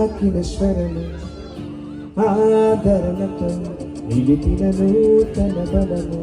తాకిన స్వరము ఆదరణతో నిలిపిన నూతన బలము.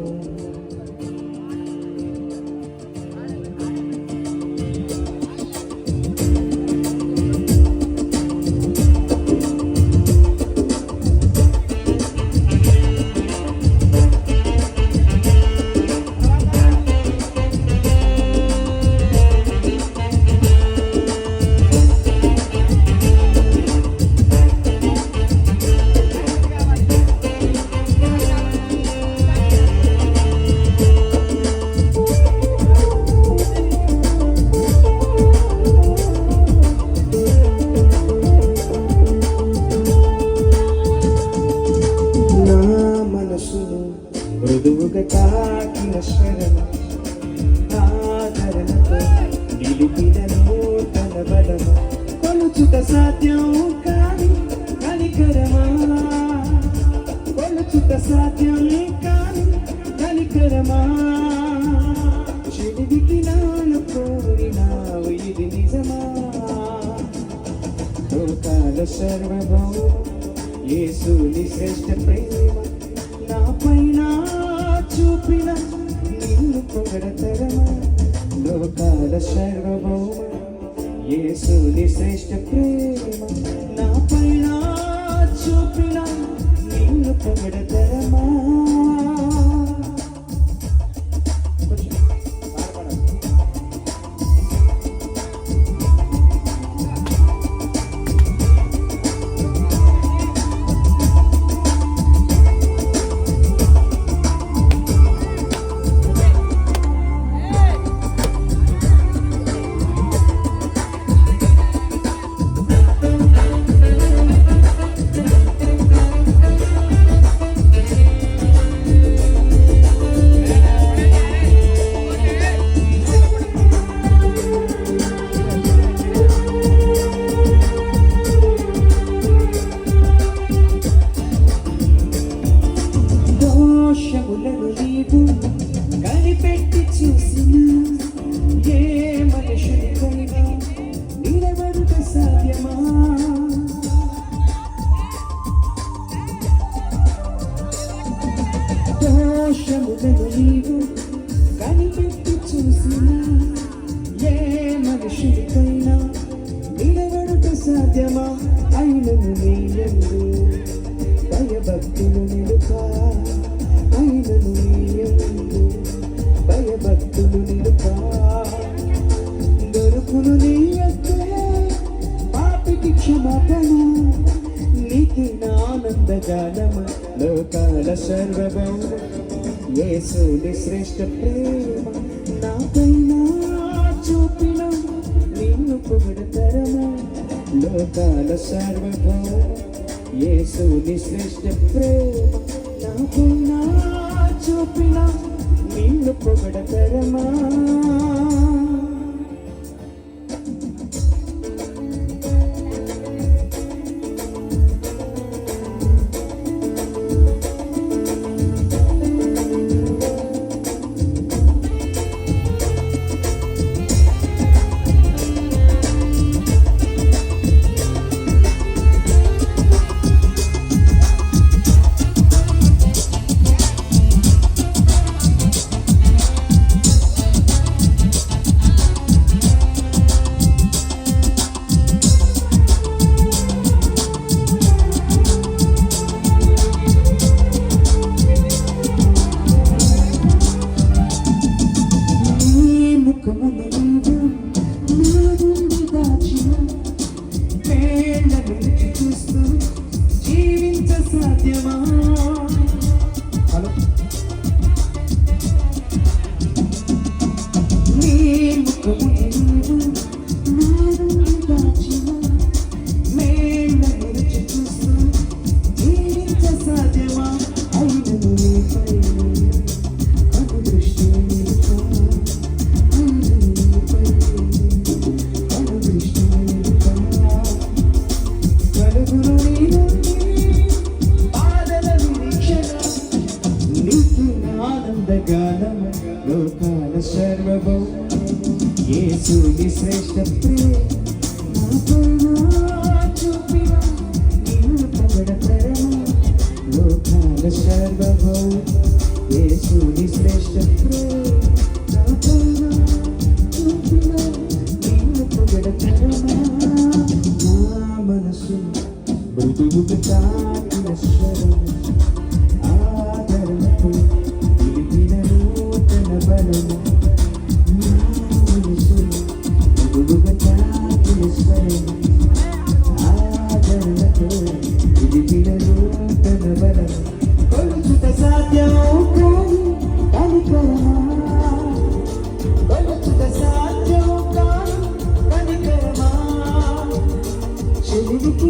మృదువుగా తాకిన స్వరము ఆదరణతో నిలిపిన నూతన బలము. కొలుచుట సాధ్యం కాని కనికరమా, కొలుచుట సాధ్యం కాని కనికరమా. చెలివికి నాను కోరినావు ఇది నిజమా. లోకాల సర్వభౌమ యేసుని శ్రేష్ఠ ప్రేమ నా పైన చూపిన నిన్ను పొగడతరమా. లోకాల సర్వభౌమ యేసుని శ్రేష్ఠ ప్రేమ నా పైన చూపిన నిన్ను పొగడతరమా. దోషములను నీవు కనిపెట్టి చూసిన ఏ మనుషునికైనా నిలబడుట సాధ్యమా. దోషములను నీవు కనిపెట్టి చూసిన ఏ మనుషునికైనా నిలబడుట సాధ్యమా. అయినను నీ యందు భయభక్తులు నిలుపా, అయినను నీ యందు భయభక్తులు నిలుపా. దొరుకును నీ యొద్దే పాపికి క్షమాపణ, నీతి ఆనందగానమ. లోకాల సర్వభౌమ యేసుని శ్రేష్ఠ ప్రేమ నా పైన చూపిన నిన్ను పొగడతరమా. లోకాల సర్వభౌమ యేసుని శ్రేష్ఠ ప్రేమ నా పైన చూపిన నిన్ను పొగడతరమా. లోకాల సర్వభౌమ యేసుని శ్రేష్ఠ ప్రేమ చూపిన యేసుని శ్రేష్ఠ ప్రేమ నా ప్రాణం చూపిన నిన్ను పొగడతరమా నా మనసు మృదువుగా తాకిన స్వరం ఆదరణతో నిలిపిన నూతన బలము నా మనసు మృదువుగా తాకిన స్వరం ఆదరణతో నిలిపిన నూతన బలము కొలుచుట సాధ్యము కాని కనికరమా కొలుచుట సాధ్యము కాని కనికరమా చెలివికి